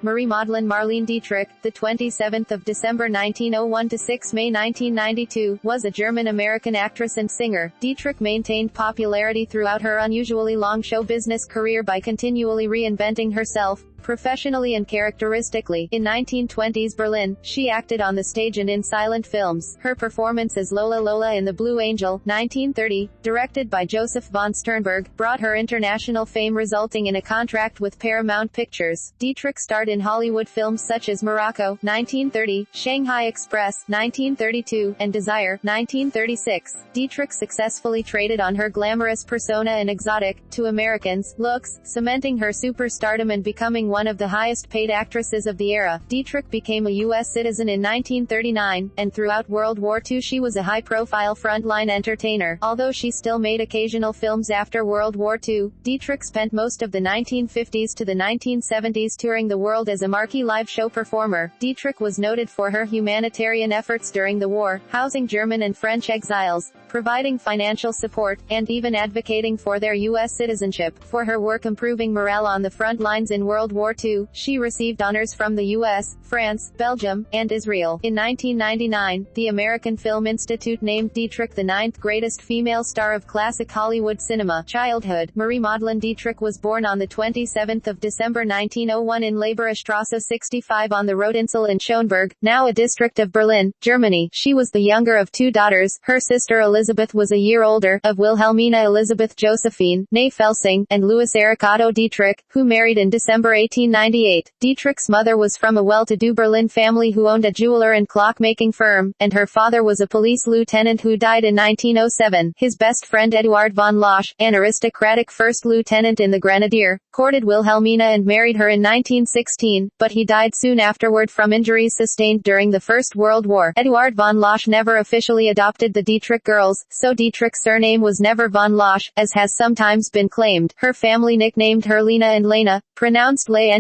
Marie Magdalene Marlene Dietrich, the 27th of December 1901 to 6 May 1992, was a German-American actress and singer. Dietrich maintained popularity throughout her unusually long show business career by continually reinventing herself, professionally and characteristically. In 1920s Berlin, she acted on the stage and in silent films. Her performance as Lola Lola in The Blue Angel, 1930, directed by Joseph von Sternberg, brought her international fame, resulting in a contract with Paramount Pictures. Dietrich starred in Hollywood films such as Morocco, 1930, Shanghai Express, 1932, and Desire, 1936. Dietrich successfully traded on her glamorous persona and exotic, to Americans, looks, cementing her superstardom and becoming one of the highest-paid actresses of the era. Dietrich became a U.S. citizen in 1939, and throughout World War II she was a high-profile frontline entertainer. Although she still made occasional films after World War II, Dietrich spent most of the 1950s to the 1970s touring the world as a marquee live show performer. Dietrich was noted for her humanitarian efforts during the war, housing German and French exiles, providing financial support, and even advocating for their U.S. citizenship. For her work improving morale on the front lines in World War II, she received honors from the U.S., France, Belgium, and Israel. In 1999, the American Film Institute named Dietrich the 9th greatest female star of classic Hollywood cinema. Childhood. Marie Magdalene Dietrich was born on the 27th of December 1901 in Leberstrasse 65 on the Rodeninsel in Schönberg, now a district of Berlin, Germany. She was the younger of two daughters. Her sister Elizabeth was a year older, of Wilhelmina Elizabeth Josephine, née Felsing, and Louis Erich Otto Dietrich, who married in December 1898. Dietrich's mother was from a well-to-do Berlin family who owned a jeweler and clock-making firm, and her father was a police lieutenant who died in 1907. His best friend Eduard von Losch, an aristocratic first lieutenant in the Grenadier, courted Wilhelmina and married her in 1916, but he died soon afterward from injuries sustained during the First World War. Eduard von Losch never officially adopted the Dietrich girls, so Dietrich's surname was never von Losch, as has sometimes been claimed. Her family nicknamed her Lena and Lena, pronounced Leh.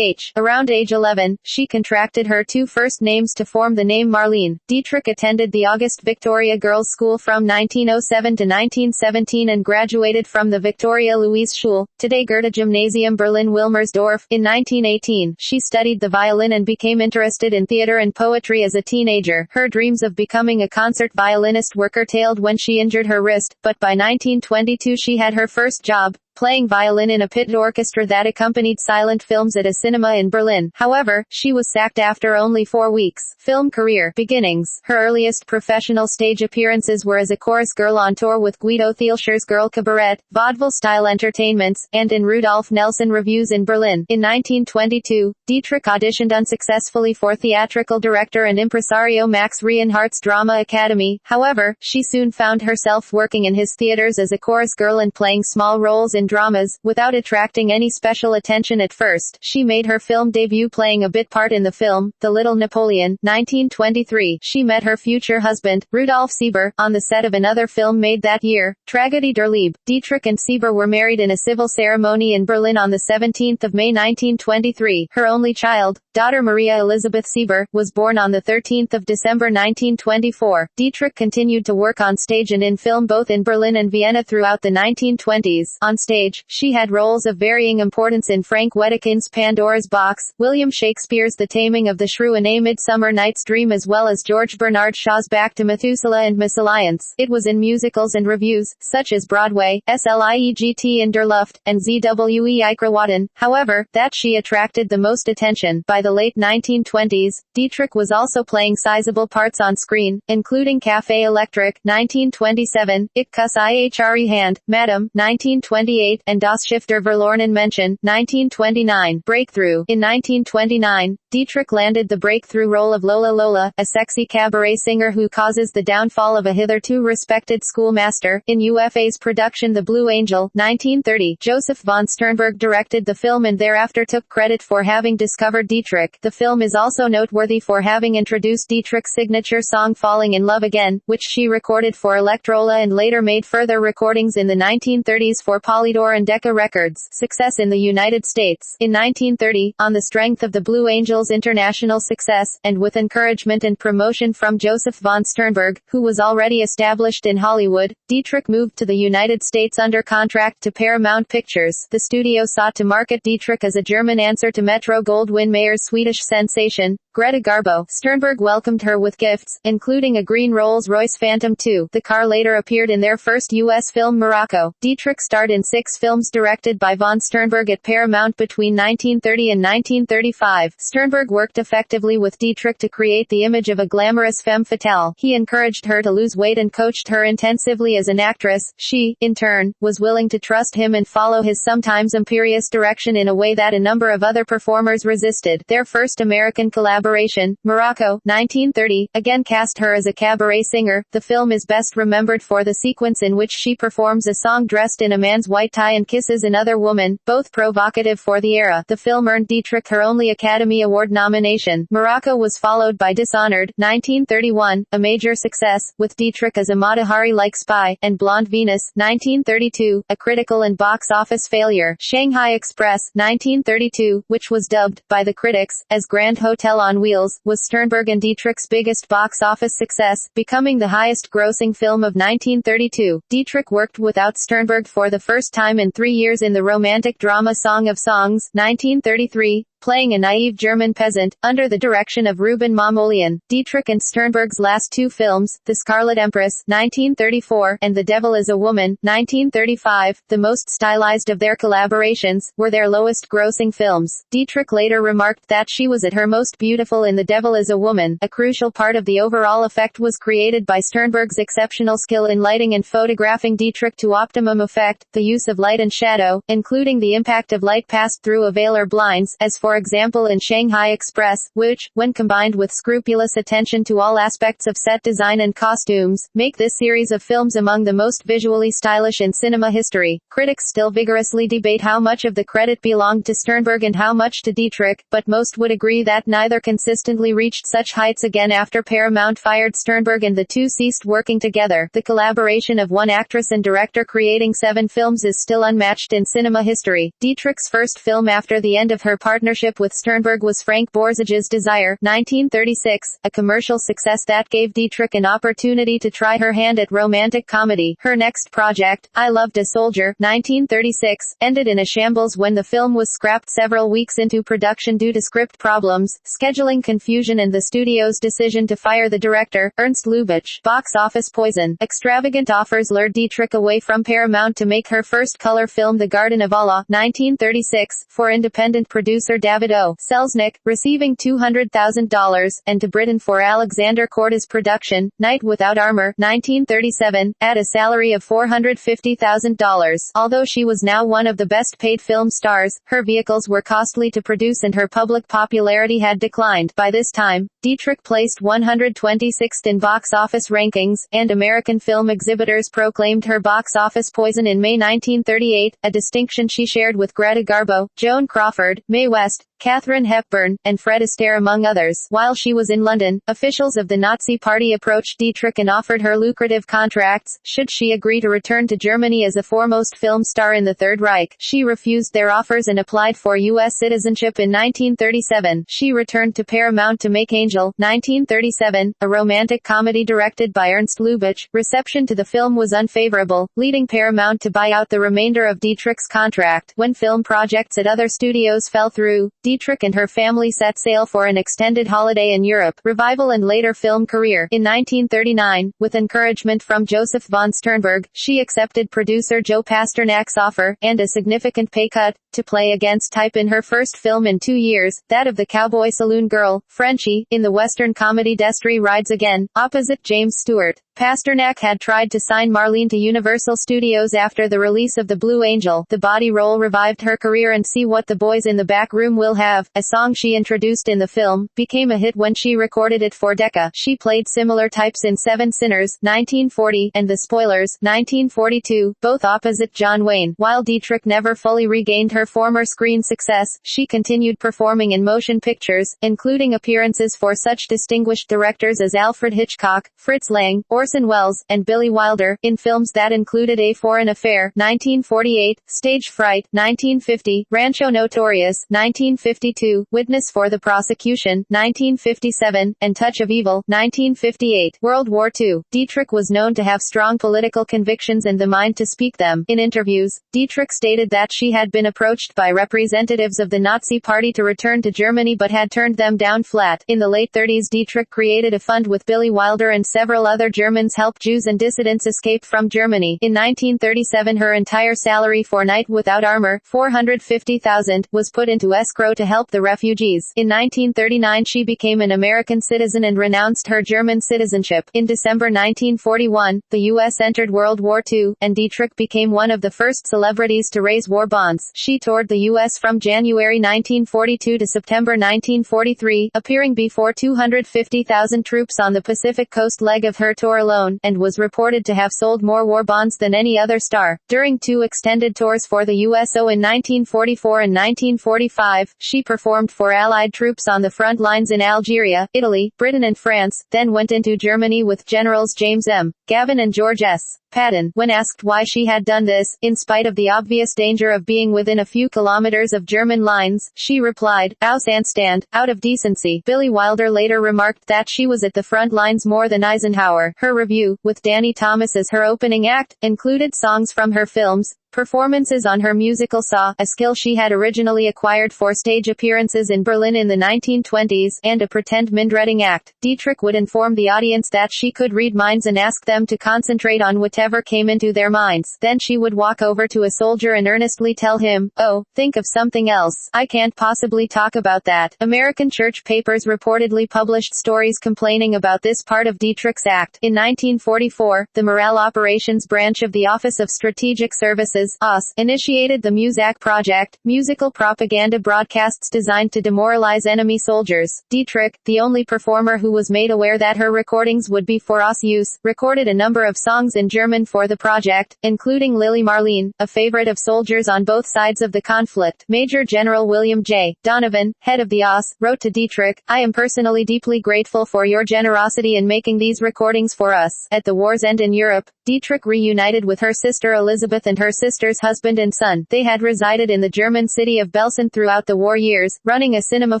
Around age 11, she contracted her two first names to form the name Marlene. Dietrich attended the August Victoria Girls' School from 1907 to 1917 and graduated from the Victoria Louise Schule, today Goethe Gymnasium Berlin-Wilmersdorf, in 1918. She studied the violin and became interested in theater and poetry as a teenager. Her dreams of becoming a concert violinist were curtailed when she injured her wrist, but by 1922 she had her first job, playing violin in a pit orchestra that accompanied silent films at a cinema in Berlin. However, she was sacked after only 4 weeks. Film career. Beginnings. Her earliest professional stage appearances were as a chorus girl on tour with Guido Thielcher's Girl Cabaret, vaudeville-style entertainments, and in Rudolf Nelson revues in Berlin. In 1922, Dietrich auditioned unsuccessfully for theatrical director and impresario Max Reinhardt's Drama Academy. However, she soon found herself working in his theaters as a chorus girl and playing small roles in dramas, without attracting any special attention at first. She made her film debut playing a bit part in the film, The Little Napoleon, 1923. She met her future husband, Rudolf Sieber, on the set of another film made that year, Tragödie der Liebe. Dietrich and Sieber were married in a civil ceremony in Berlin on the 17th of May 1923. Her only child, daughter Maria Elizabeth Sieber, was born on the 13th of December 1924. Dietrich continued to work on stage and in film both in Berlin and Vienna throughout the 1920s. On stage, she had roles of varying importance in Frank Wedekind's Pandora's Box, William Shakespeare's The Taming of the Shrew and A Midsummer Night's Dream, as well as George Bernard Shaw's Back to Methuselah and Misalliance. It was in musicals and revues, such as Broadway, Sliegt in der Luft, and Zwe Eichrawaden, however, that she attracted the most attention. By the late 1920s, Dietrich was also playing sizable parts on screen, including Café Electric, 1927, Ich Kuss Ihre Hand, Madam, 1928, and Das Schiff der Verlorenen Menschen, 1929. Breakthrough. In 1929, Dietrich landed the breakthrough role of Lola Lola, a sexy cabaret singer who causes the downfall of a hitherto respected schoolmaster, in UFA's production The Blue Angel, 1930. Joseph von Sternberg directed the film and thereafter took credit for having discovered Dietrich. The film is also noteworthy for having introduced Dietrich's signature song Falling in Love Again, which she recorded for Electrola and later made further recordings in the 1930s for Polydor and Decca Records. Success in the United States. In 1930, on the strength of The Blue Angel film's international success, and with encouragement and promotion from Joseph von Sternberg, who was already established in Hollywood, Dietrich moved to the United States under contract to Paramount Pictures. The studio sought to market Dietrich as a German answer to Metro-Goldwyn-Mayer's Swedish sensation, Greta Garbo. Sternberg welcomed her with gifts, including a green Rolls-Royce Phantom II. The car later appeared in their first U.S. film Morocco. Dietrich starred in 6 films directed by von Sternberg at Paramount between 1930 and 1935. Sternberg worked effectively with Dietrich to create the image of a glamorous femme fatale. He encouraged her to lose weight and coached her intensively as an actress. She, in turn, was willing to trust him and follow his sometimes imperious direction in a way that a number of other performers resisted. Their first American collaboration, Morocco, 1930, again cast her as a cabaret singer. The film is best remembered for the sequence in which she performs a song dressed in a man's white tie and kisses another woman, both provocative for the era. The film earned Dietrich her only Academy Award nomination. Morocco was followed by Dishonored, 1931, a major success, with Dietrich as a Mata Hari-like spy, and Blonde Venus, 1932, a critical and box office failure. Shanghai Express, 1932, which was dubbed, by the critics, as Grand Hotel on Wheels, was Sternberg and Dietrich's biggest box office success, becoming the highest-grossing film of 1932. Dietrich worked without Sternberg for the first time in 3 years in the romantic drama Song of Songs, 1933, playing a naive German peasant, under the direction of Ruben Mamoulian. Dietrich and Sternberg's last 2 films, The Scarlet Empress, 1934, and The Devil is a Woman, 1935, the most stylized of their collaborations, were their lowest-grossing films. Dietrich later remarked that she was at her most beautiful in The Devil is a Woman. A crucial part of the overall effect was created by Sternberg's exceptional skill in lighting and photographing Dietrich to optimum effect, the use of light and shadow, including the impact of light passed through a veil or blinds, as for example in Shanghai Express, which, when combined with scrupulous attention to all aspects of set design and costumes, make this series of films among the most visually stylish in cinema history. Critics still vigorously debate how much of the credit belonged to Sternberg and how much to Dietrich, but most would agree that neither consistently reached such heights again after Paramount fired Sternberg and the two ceased working together. The collaboration of one actress and director creating 7 films is still unmatched in cinema history. Dietrich's first film after the end of her partnership with Sternberg was Frank Borzage's Desire, 1936, a commercial success that gave Dietrich an opportunity to try her hand at romantic comedy. Her next project, I Loved a Soldier, 1936, ended in a shambles when the film was scrapped several weeks into production due to script problems, scheduling confusion and the studio's decision to fire the director, Ernst Lubitsch. Box office poison. Extravagant offers lured Dietrich away from Paramount to make her first color film The Garden of Allah, 1936, for independent producer David O. Selznick, receiving $200,000, and to Britain for Alexander Korda's production, Night Without Armor, 1937, at a salary of $450,000. Although she was now one of the best-paid film stars, her vehicles were costly to produce and her public popularity had declined. By this time, Dietrich placed 126th in box office rankings, and American film exhibitors proclaimed her box office poison in May 1938, a distinction she shared with Greta Garbo, Joan Crawford, Mae West, Katharine Hepburn, and Fred Astaire among others. While she was in London, officials of the Nazi Party approached Dietrich and offered her lucrative contracts, should she agree to return to Germany as a foremost film star in the Third Reich. She refused their offers and applied for U.S. citizenship in 1937. She returned to Paramount to make Angel, 1937, a romantic comedy directed by Ernst Lubitsch. Reception to the film was unfavorable, leading Paramount to buy out the remainder of Dietrich's contract. When film projects at other studios fell through, Dietrich and her family set sail for an extended holiday in Europe. Revival and later film career. In 1939, with encouragement from Joseph von Sternberg, she accepted producer Joe Pasternak's offer, and a significant pay cut, to play against type in her first film in 2 years, that of the cowboy saloon girl, Frenchie, in the western comedy Destry Rides Again, opposite James Stewart. Pasternak had tried to sign Marlene to Universal Studios after the release of The Blue Angel. The body role revived her career, and See What the Boys in the Back Room Will Have, a song she introduced in the film, became a hit when she recorded it for Decca. She played similar types in Seven Sinners, 1940, and The Spoilers, 1942, both opposite John Wayne. While Dietrich never fully regained her former screen success, she continued performing in motion pictures, including appearances for such distinguished directors as Alfred Hitchcock, Fritz Lang, or Orson Welles, and Billy Wilder, in films that included A Foreign Affair, 1948, Stage Fright, 1950, Rancho Notorious, 1952, Witness for the Prosecution, 1957, and Touch of Evil, 1958. World War II. Dietrich was known to have strong political convictions and the mind to speak them. In interviews, Dietrich stated that she had been approached by representatives of the Nazi Party to return to Germany but had turned them down flat. In the late 30s, Dietrich created a fund with Billy Wilder and several other Germans help Jews and dissidents escape from Germany. In 1937, her entire salary for Night Without Armor, $450,000, was put into escrow to help the refugees. In 1939, she became an American citizen and renounced her German citizenship. In December 1941, the U.S. entered World War II, and Dietrich became one of the first celebrities to raise war bonds. She toured the U.S. from January 1942 to September 1943, appearing before 250,000 troops on the Pacific Coast leg of her tour alone, and was reported to have sold more war bonds than any other star. During two extended tours for the USO in 1944 and 1945, she performed for Allied troops on the front lines in Algeria, Italy, Britain and France, then went into Germany with Generals James M. Gavin and George S. Patton. When asked why she had done this, in spite of the obvious danger of being within a few kilometers of German lines, she replied, "Aus Anstand, out of decency." Billy Wilder later remarked that she was at the front lines more than Eisenhower. Her review, with Danny Thomas as her opening act, included songs from her films, performances on her musical Saw, a skill she had originally acquired for stage appearances in Berlin in the 1920s, and a pretend mindreading act. Dietrich would inform the audience that she could read minds and ask them to concentrate on whatever came into their minds. Then she would walk over to a soldier and earnestly tell him, "Oh, think of something else. I can't possibly talk about that." American church papers reportedly published stories complaining about this part of Dietrich's act. In 1944, the Morale Operations Branch of the Office of Strategic Services, OSS, initiated the Muzak Project, musical propaganda broadcasts designed to demoralize enemy soldiers. Dietrich, the only performer who was made aware that her recordings would be for OSS use, recorded a number of songs in German for the project, including Lily Marlene, a favorite of soldiers on both sides of the conflict. Major General William J. Donovan, head of the OSS, wrote to Dietrich, "I am personally deeply grateful for your generosity in making these recordings for us." At the war's end in Europe, Dietrich reunited with her sister Elizabeth and her sister's husband and son. They had resided in the German city of Belsen throughout the war years, running a cinema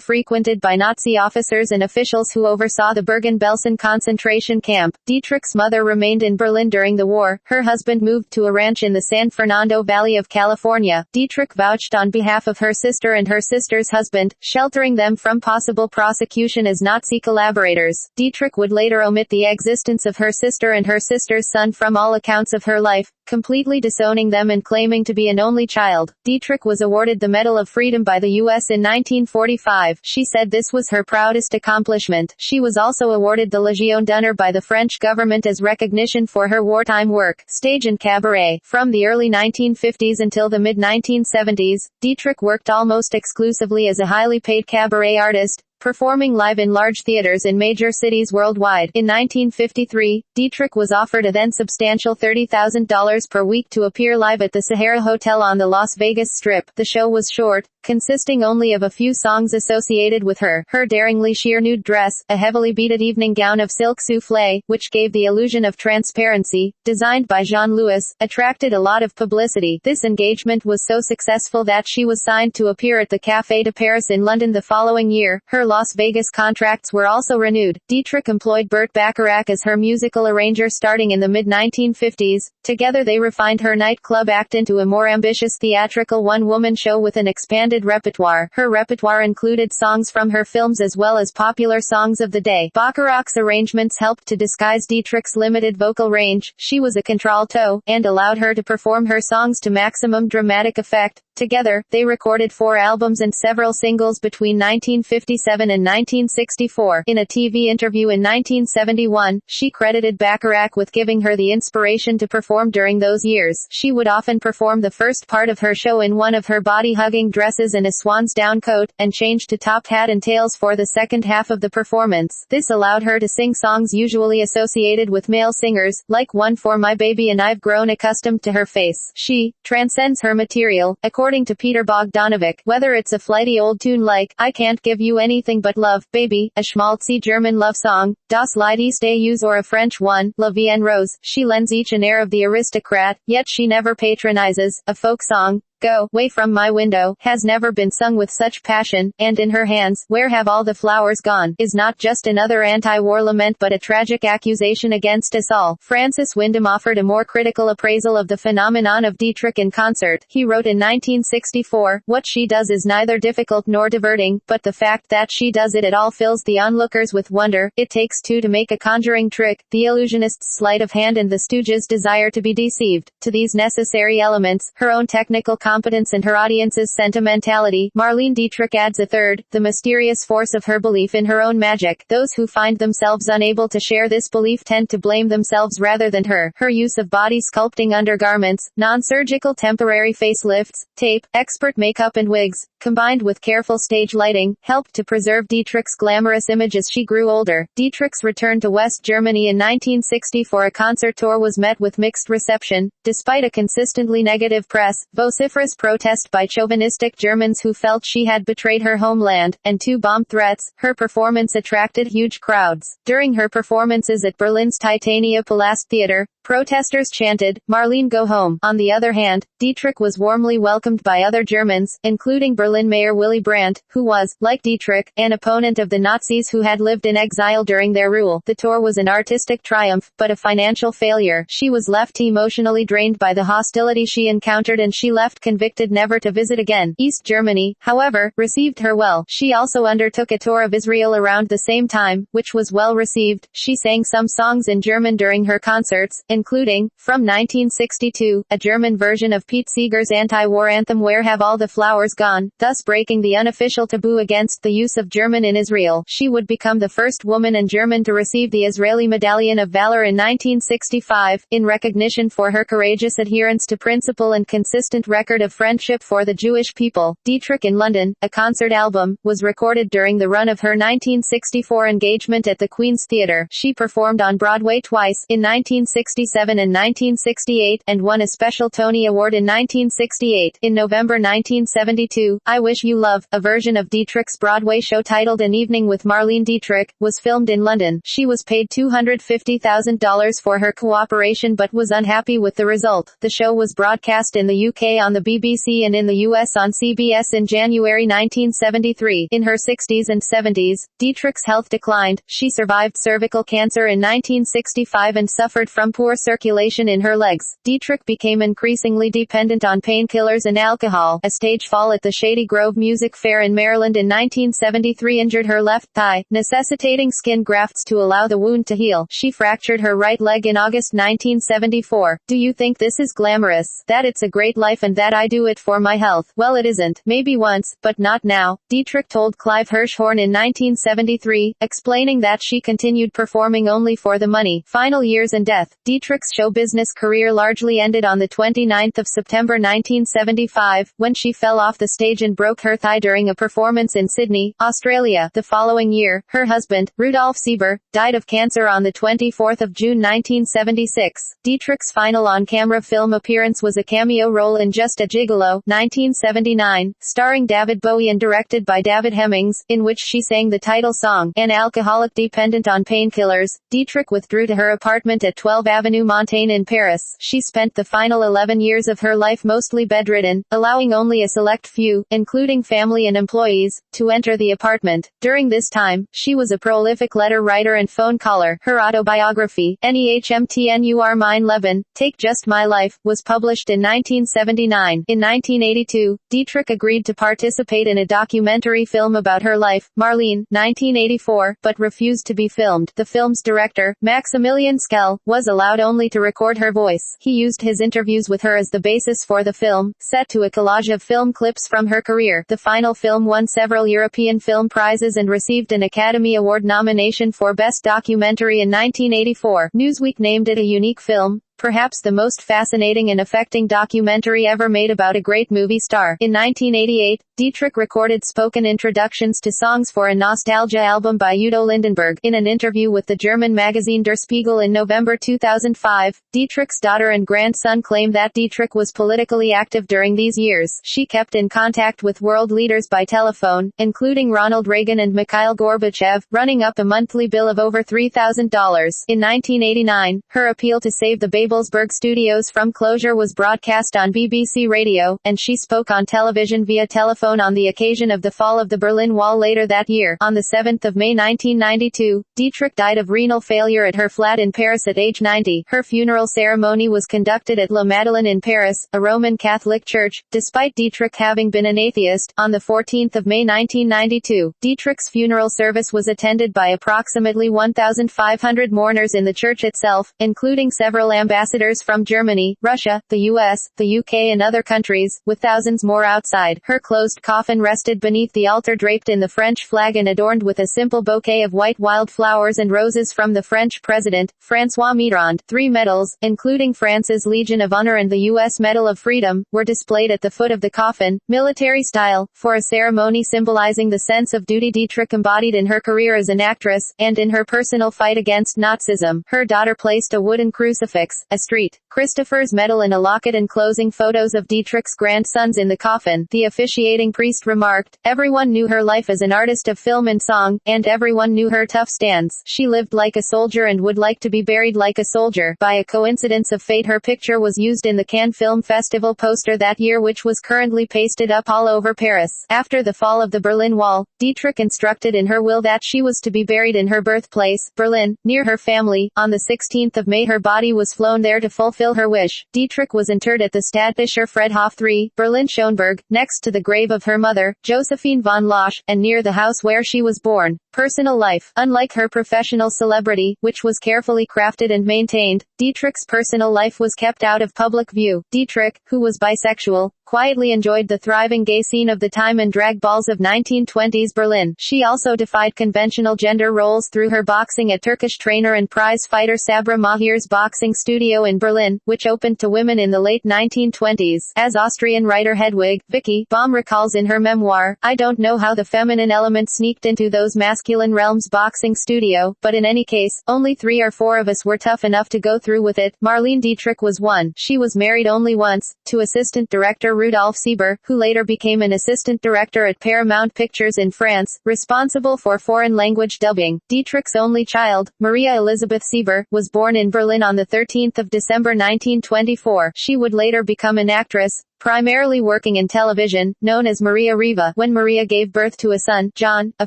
frequented by Nazi officers and officials who oversaw the Bergen-Belsen concentration camp. Dietrich's mother remained in Berlin during the war. Her husband moved to a ranch in the San Fernando Valley of California. Dietrich vouched on behalf of her sister and her sister's husband, sheltering them from possible prosecution as Nazi collaborators. Dietrich would later omit the existence of her sister and her sister's son from all accounts of her life, completely disowning them and claiming to be an only child. Dietrich was awarded the Medal of Freedom by the U.S. in 1945. She said this was her proudest accomplishment. She was also awarded the Légion d'honneur by the French government as recognition for her wartime work. Stage and cabaret. From the early 1950s until the mid-1970s, Dietrich worked almost exclusively as a highly paid cabaret artist, performing live in large theaters in major cities worldwide. In 1953, Dietrich was offered a then substantial $30,000 per week to appear live at the Sahara Hotel on the Las Vegas Strip. The show was short, consisting only of a few songs associated with her. Her daringly sheer nude dress, a heavily beaded evening gown of silk soufflé, which gave the illusion of transparency, designed by Jean-Louis, attracted a lot of publicity. This engagement was so successful that she was signed to appear at the Café de Paris in London the following year. Her Las Vegas contracts were also renewed. Dietrich employed Burt Bacharach as her musical arranger starting in the mid-1950s. Together they refined her nightclub act into a more ambitious theatrical one-woman show with an expanded repertoire. Her repertoire included songs from her films as well as popular songs of the day. Bacharach's arrangements helped to disguise Dietrich's limited vocal range. She was a contralto, and allowed her to perform her songs to maximum dramatic effect. Together, they recorded 4 albums and several singles between 1957 and 1964. In a TV interview in 1971, she credited Bacharach with giving her the inspiration to perform during those years. She would often perform the first part of her show in one of her body-hugging dresses and a swan's down coat, and change to top hat and tails for the second half of the performance. This allowed her to sing songs usually associated with male singers, like One for My Baby and I've Grown Accustomed to Her Face. She transcends her material. According According to Peter Bogdanovic, whether it's a flighty old tune like, I Can't Give You Anything But Love, Baby, a schmaltzy German love song, Das Lied ist Us, or a French one, La Vie en Rose, she lends each an air of the aristocrat, yet she never patronizes. A folk song, Go Way From My Window, has never been sung with such passion, and In Her Hands, Where Have All the Flowers Gone, is not just another anti-war lament but a tragic accusation against us all. Francis Wyndham offered a more critical appraisal of the phenomenon of Dietrich in concert. He wrote in 1964, what she does is neither difficult nor diverting, but the fact that she does it at all fills the onlookers with wonder. It takes two to make a conjuring trick, the illusionist's sleight of hand and the stooge's desire to be deceived. To these necessary elements, her own technical competence and her audience's sentimentality, Marlene Dietrich adds a third, the mysterious force of her belief in her own magic. Those who find themselves unable to share this belief tend to blame themselves rather than her. Her use of body sculpting undergarments, non-surgical temporary facelifts, tape, expert makeup and wigs, combined with careful stage lighting, helped to preserve Dietrich's glamorous image as she grew older. Dietrich's return to West Germany in 1960 for a concert tour was met with mixed reception. Despite a consistently negative press, vociferous protest by chauvinistic Germans who felt she had betrayed her homeland, and two bomb threats, her performance attracted huge crowds. During her performances at Berlin's Titania Palast Theater, protesters chanted, Marlene go home. On the other hand, Dietrich was warmly welcomed by other Germans, including Berlin Mayor Willy Brandt, who was, like Dietrich, an opponent of the Nazis who had lived in exile during their rule. The tour was an artistic triumph, but a financial failure. She was left emotionally drained by the hostility she encountered and she left convicted never to visit again. East Germany, however, received her well. She also undertook a tour of Israel around the same time, which was well received. She sang some songs in German during her concerts, including, from 1962, a German version of Pete Seeger's anti-war anthem Where Have All the Flowers Gone, thus breaking the unofficial taboo against the use of German in Israel. She would become the first woman and German to receive the Israeli Medallion of Valor in 1965, in recognition for her courageous adherence to principle and consistent record of friendship for the Jewish people. Dietrich in London, a concert album, was recorded during the run of her 1964 engagement at the Queen's Theatre. She performed on Broadway twice, in 1967 and 1968, and won a special Tony Award in 1968. In November 1972, I Wish You Love, a version of Dietrich's Broadway show titled An Evening with Marlene Dietrich, was filmed in London. She was paid $250,000 for her cooperation but was unhappy with the result. The show was broadcast in the UK on the BBC and in the US on CBS in January 1973. In her 60s and 70s, Dietrich's health declined. She survived cervical cancer in 1965 and suffered from poor circulation in her legs. Dietrich became increasingly dependent on painkillers and alcohol. A stage fall at the Shady Grove Music Fair in Maryland in 1973 injured her left thigh, necessitating skin grafts to allow the wound to heal. She fractured her right leg in August 1974. Do you think this is glamorous? That it's a great life and that I do it for my health? Well, it isn't. Maybe once, but not now, Dietrich told Clive Hirschhorn in 1973, explaining that she continued performing only for the money. Final years and death. Dietrich's show business career largely ended on the 29th of September 1975, when she fell off the stage and broke her thigh during a performance in Sydney, Australia. The following year, her husband, Rudolf Sieber, died of cancer on the 24th of June 1976. Dietrich's final on-camera film appearance was a cameo role in Just a Gigolo, 1979, starring David Bowie and directed by David Hemmings, in which she sang the title song. An alcoholic dependent on painkillers, Dietrich withdrew to her apartment at 12 Avenue Montaigne in Paris. She spent the final 11 years of her life mostly bedridden, allowing only a select few, including family and employees, to enter the apartment. During this time, she was a prolific letter writer and phone caller. Her autobiography, Nehmtnur Mein Leben, Take Just My Life, was published in 1979. In 1982, Dietrich agreed to participate in a documentary film about her life, Marlene, 1984, but refused to be filmed. The film's director, Maximilian Schell, was allowed only to record her voice. He used his interviews with her as the basis for the film, set to a collage of film clips from her career. The final film won several European Film Prizes and received an Academy Award nomination for Best Documentary in 1984. Newsweek named it a unique film, perhaps the most fascinating and affecting documentary ever made about a great movie star. In 1988, Dietrich recorded spoken introductions to songs for a nostalgia album by Udo Lindenberg. In an interview with the German magazine Der Spiegel in November 2005, Dietrich's daughter and grandson claimed that Dietrich was politically active during these years. She kept in contact with world leaders by telephone, including Ronald Reagan and Mikhail Gorbachev, running up a monthly bill of over $3,000. In 1989, her appeal to save the Babelsberg studios from closure was broadcast on BBC Radio, and she spoke on television via telephone on the occasion of the fall of the Berlin Wall later that year. On the 7th of May 1992, Dietrich died of renal failure at her flat in Paris at age 90. Her funeral ceremony was conducted at La Madeleine in Paris, a Roman Catholic church, despite Dietrich having been an atheist. On the 14th of May 1992, Dietrich's funeral service was attended by approximately 1,500 mourners in the church itself, including several ambassadors from Germany, Russia, the US, the UK and other countries, with thousands more outside. Her closed coffin rested beneath the altar draped in the French flag and adorned with a simple bouquet of white wildflowers and roses from the French president, François Mitterrand. 3 medals, including France's Legion of Honor and the U.S. Medal of Freedom, were displayed at the foot of the coffin, military style, for a ceremony symbolizing the sense of duty Dietrich embodied in her career as an actress, and in her personal fight against Nazism. Her daughter placed a wooden crucifix, a St. Christopher's medal and a locket enclosing photos of Dietrich's grandsons in the coffin. The officiating priest remarked, "Everyone knew her life as an artist of film and song, and everyone knew her tough stance. She lived like a soldier and would like to be buried like a soldier." By a coincidence of fate, her picture was used in the Cannes Film Festival poster that year, which was currently pasted up all over Paris. After the fall of the Berlin Wall, Dietrich instructed in her will that she was to be buried in her birthplace, Berlin, near her family. On the 16th of May her body was flown there to fulfill her wish. Dietrich was interred at the Stadtbischer Friedhof 3, Berlin-Schöneberg, next to the grave of her mother, Josephine von Losch, and near the house where she was born. Personal life. Unlike her professional celebrity, which was carefully crafted and maintained, Dietrich's personal life was kept out of public view. Dietrich, who was bisexual, quietly enjoyed the thriving gay scene of the time and drag balls of 1920s Berlin. She also defied conventional gender roles through her boxing at Turkish trainer and prize fighter Sabra Mahir's boxing studio in Berlin, which opened to women in the late 1920s. As Austrian writer Hedwig Wiki Baum recalls in her memoir, "I don't know how the feminine element sneaked into those masculine realms boxing studio, but in any case, only 3 or 4 of us were tough enough to go through with it." Marlene Dietrich was one. She was married only once, to assistant director Rudolf Sieber, who later became an assistant director at Paramount Pictures in France, responsible for foreign language dubbing. Dietrich's only child, Maria Elizabeth Sieber, was born in Berlin on the 13th of December 1924. She would later become an actress, primarily working in television, known as Maria Riva. When Maria gave birth to a son, John, a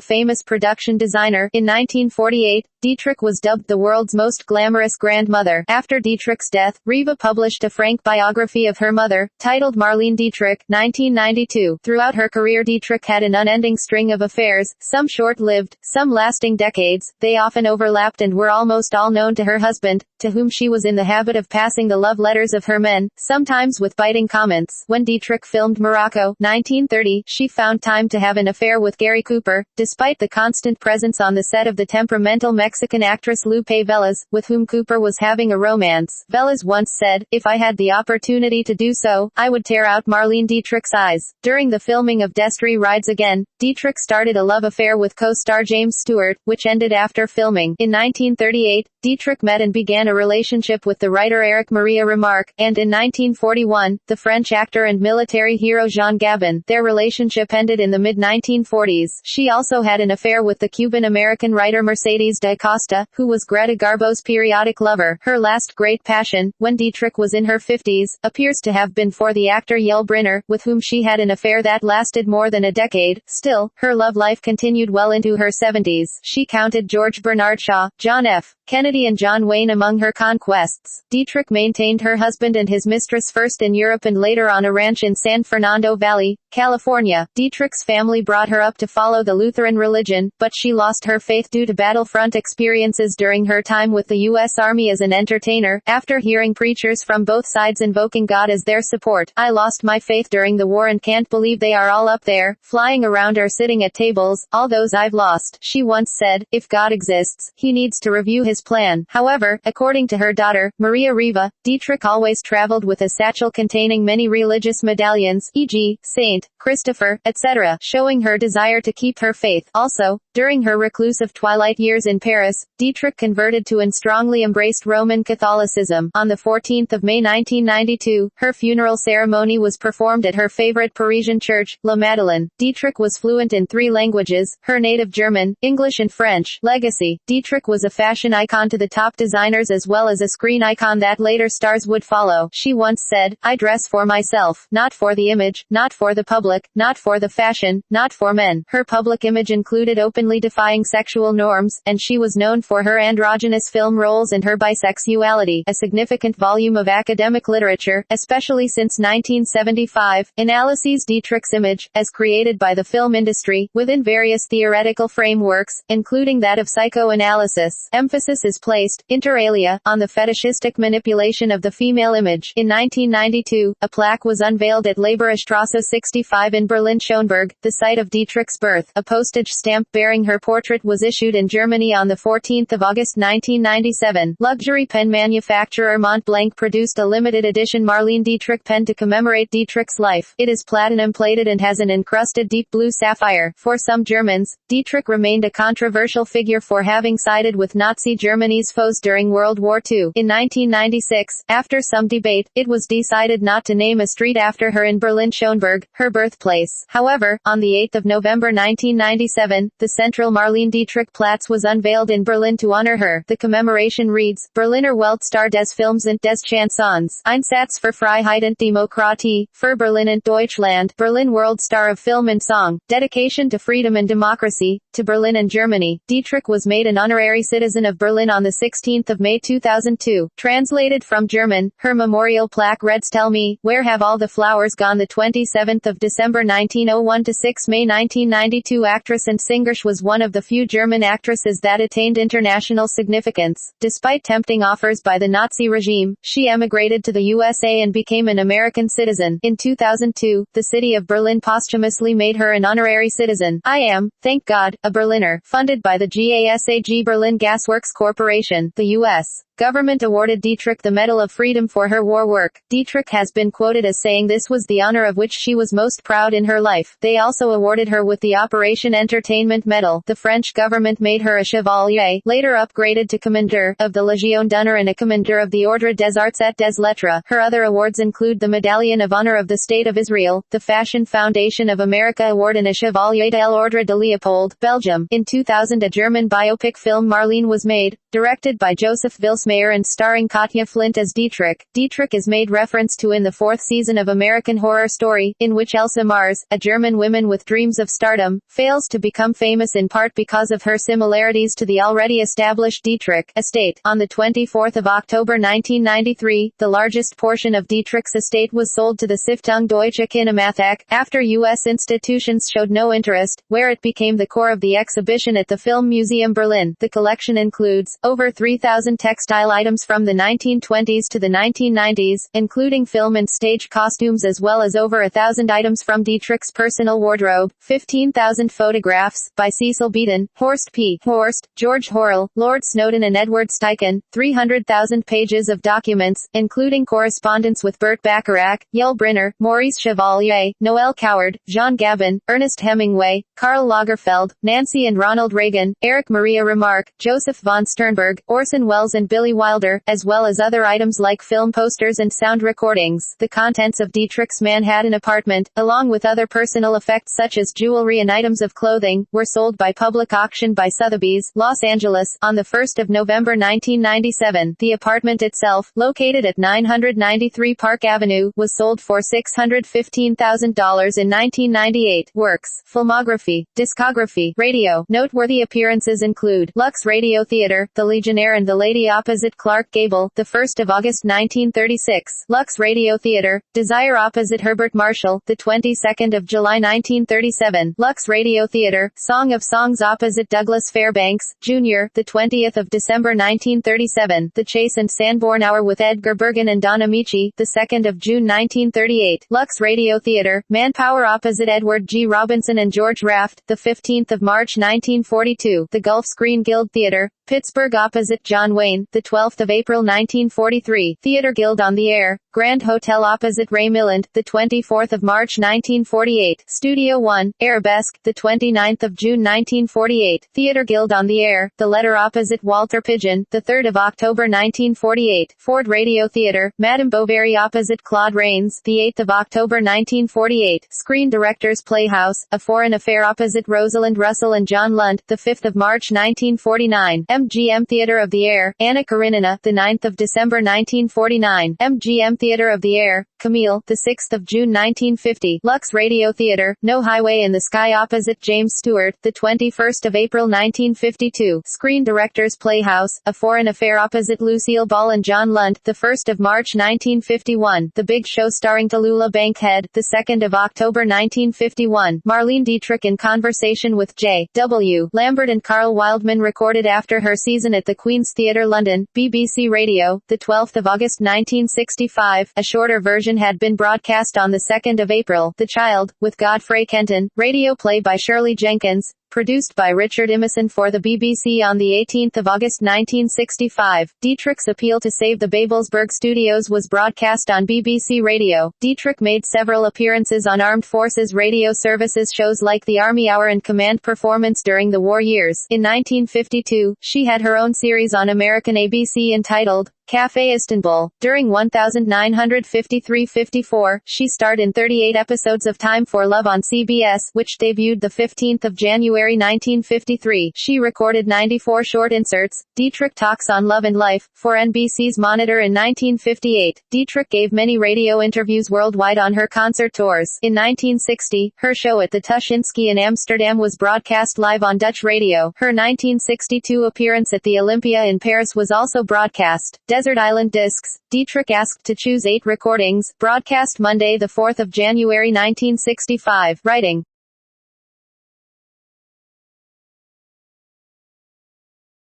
famous production designer, in 1948, Dietrich was dubbed the world's most glamorous grandmother. After Dietrich's death, Riva published a frank biography of her mother, titled Marlene Dietrich, 1992. Throughout her career Dietrich had an unending string of affairs, some short-lived, some lasting decades. They often overlapped and were almost all known to her husband, to whom she was in the habit of passing the love letters of her men, sometimes with biting comments. When Dietrich filmed Morocco, 1930, she found time to have an affair with Gary Cooper, despite the constant presence on the set of the temperamental Mexican actress Lupe Velas, with whom Cooper was having a romance. Velas once said, "If I had the opportunity to do so, I would tear out Marlene Dietrich's eyes." During the filming of Destry Rides Again, Dietrich started a love affair with co-star James Stewart, which ended after filming. In 1938, Dietrich met and began a relationship with the writer Eric Maria Remarque, and in 1941, the French actor and military hero Jean Gabin. Their relationship ended in the mid-1940s. She also had an affair with the Cuban-American writer Mercedes da Costa, who was Greta Garbo's periodic lover. Her last great passion, when Dietrich was in her 50s, appears to have been for the actor Yul Brynner, with whom she had an affair that lasted more than a decade. Still, her love life continued well into her 70s. She counted George Bernard Shaw, John F. Kennedy and John Wayne among her conquests. Dietrich maintained her husband and his mistress first in Europe and later on a ranch in San Fernando Valley, California. Dietrich's family brought her up to follow the Lutheran religion, but she lost her faith due to battlefront experiences during her time with the U.S. Army as an entertainer. After hearing preachers from both sides invoking God as their support, I lost my faith during the war and can't believe they are all up there, flying around or sitting at tables, all those I've lost. She once said, if God exists, he needs to review his plan. However, according to her daughter, Maria Riva, Dietrich always traveled with a satchel containing many religious medallions, e.g., Saint Christopher, etc., showing her desire to keep her faith. Also, during her reclusive twilight years in Paris, Dietrich converted to and strongly embraced Roman Catholicism. On the 14th of May 1992, her funeral ceremony was performed at her favorite Parisian church, La Madeleine. Dietrich was fluent in 3 languages, her native German, English and French. Legacy. Dietrich was a fashion icon to the top designers as well as a screen icon that later stars would follow. She once said, I dress for myself, not for the image, not for the public, not for the fashion, not for men. Her public image included openly defying sexual norms, and she was known for her androgynous film roles and her bisexuality. A significant volume of academic literature, especially since 1975, analyses Dietrich's image, as created by the film industry, within various theoretical frameworks, including that of psychoanalysis. Emphasis is placed, inter alia, on the fetishistic manipulation of the female image. In 1992, a plaque was unveiled at Leberstrasse 65 in Berlin-Schöneberg, the site of Dietrich's birth. A postage stamp bearing her portrait was issued in Germany on the 14th of August 1997. Luxury pen manufacturer Montblanc produced a limited edition Marlene Dietrich pen to commemorate Dietrich's life. It is platinum plated and has an encrusted deep blue sapphire. For some Germans, Dietrich remained a controversial figure for having sided with Nazi Germany's foes during World War II. In 1996, after some debate, it was decided not to name a street after her in Berlin-Schöneberg, her birthplace. However, on the 8th of November 1997, the central Marlene Dietrich Platz was unveiled in Berlin to honor her. The commemoration reads, Berliner Weltstar des Films und des Chansons, Einsatz für Freiheit und Demokratie, für Berlin und Deutschland, Berlin World Star of Film and Song, dedication to freedom and democracy, to Berlin and Germany. Dietrich was made an honorary citizen of Berlin on the 16th of May 2002. Translated from German, her memorial plaque reads, Tell me, where have all the flowers gone? The 27th of December 1901 to 6 May 1992 actress and singer. She was one of the few German actresses that attained international significance. Despite tempting offers by the Nazi regime, she emigrated to the USA and became an American citizen. In 2002, the city of Berlin posthumously made her an honorary citizen. I am, thank God, a Berliner. Funded by the GASAG Berlin Gasworks Corporation, the U.S. government awarded Dietrich the Medal of Freedom for her war work. Dietrich has been quoted as saying this was the honor of which she was most proud in her life. They also awarded her with the Operation Entertainment Medal. The French government made her a Chevalier, later upgraded to Commandeur, of the Légion d'honneur and a Commandeur of the Ordre des Arts et des Lettres. Her other awards include the Medallion of Honor of the State of Israel, the Fashion Foundation of America Award and a Chevalier de l'Ordre de Léopold, Belgium. In 2000 a German biopic film Marlene was made, directed by Joseph Vilsmayer and starring Katja Flint as Dietrich. Dietrich is made reference to in the 4th season of American Horror Story, in which Elsa Mars, a German woman with dreams of stardom, fails to become famous in part because of her similarities to the already established Dietrich estate. On the 24th of October 1993, the largest portion of Dietrich's estate was sold to the Stiftung Deutsche Kinemathek, after U.S. institutions showed no interest, where it became the core of the exhibition at the Film Museum Berlin. The collection includes over 3,000 textile items from the 1920s to the 1990s, including film and stage costumes as well as over 1,000 items from Dietrich's personal wardrobe, 15,000 photographs, by Cecil Beaton, Horst P. Horst, George Horrell, Lord Snowdon and Edward Steichen, 300,000 pages of documents, including correspondence with Burt Bacharach, Yul Brynner, Maurice Chevalier, Noel Coward, Jean Gabin, Ernest Hemingway, Karl Lagerfeld, Nancy and Ronald Reagan, Erich Maria Remarque, Joseph von Sternberg, Orson Welles and Billy Wilder, as well as other items like film posters and sound recordings. The contents of Dietrich's Manhattan apartment, along with other personal effects such as jewelry and items of clothing, were sold by public auction by Sotheby's, Los Angeles, on the 1st of November 1997. The apartment itself, located at 993 Park Avenue, was sold for $615,000 in 1998. Works, filmography, discography, radio. Noteworthy appearances include Lux Radio Theater, The Legionnaire and the Lady opposite Clark Gable, the 1st of August 1936. Lux Radio Theatre, Desire opposite Herbert Marshall, the 22nd of July 1937. Lux Radio Theatre, Song of Songs opposite Douglas Fairbanks, Jr., the 20th of December 1937. The Chase and Sanborn Hour with Edgar Bergen and Don Amici, the 2nd of June 1938. Lux Radio Theatre, Manpower opposite Edward G. Robinson and George Raft, the 15th of March 1942. The Gulf Screen Guild Theatre, Pittsburgh opposite John Wayne, the 12th of April 1943. Theatre Guild on the Air, Grand Hotel opposite Ray Milland, the 24th of March 1948. Studio 1, Arabesque, the 29th of June 1948. Theatre Guild on the Air, The Letter opposite Walter Pidgeon, the 3rd of October 1948. Ford Radio Theatre, Madame Bovary opposite Claude Rains, the 8th of October 1948. Screen Directors Playhouse, A Foreign Affair opposite Rosalind Russell and John Lund, the 5th of March 1949. MGM Theatre of the Air, Anna Karenina, the 9th of December 1949. MGM Theatre of the Air, Camille, the 6th of June 1950. Lux Radio Theatre, No Highway in the Sky opposite James Stewart, the 21st of April 1952. Screen Directors Playhouse, A Foreign Affair opposite Lucille Ball and John Lund, the 1st of March 1951. The Big Show starring Tallulah Bankhead, the 2nd of October 1951. Marlene Dietrich in conversation with J. W. Lambert and Carl Wildman recorded after her season at the Queen's Theatre London, BBC Radio, the 12th of August 1965. A shorter version had been broadcast on the 2nd of April. The Child, with Godfrey Kenton, radio play by Shirley Jenkins, produced by Richard Imison for the BBC on the 18th of August 1965. Dietrich's appeal to save the Babelsberg Studios was broadcast on BBC Radio. Dietrich made several appearances on Armed Forces Radio Services shows like the Army Hour and Command Performance during the war years. In 1952, she had her own series on American ABC entitled Café Istanbul. During 1953-54, she starred in 38 episodes of Time for Love on CBS, which debuted the 15th of January 1953. She recorded 94 short inserts, Dietrich Talks on Love and Life, for NBC's Monitor in 1958. Dietrich gave many radio interviews worldwide on her concert tours. In 1960, her show at the Tuschinski in Amsterdam was broadcast live on Dutch radio. Her 1962 appearance at the Olympia in Paris was also broadcast. Desert Island Discs, Dietrich asked to choose 8 recordings, broadcast Monday the 4th of January 1965. Writing.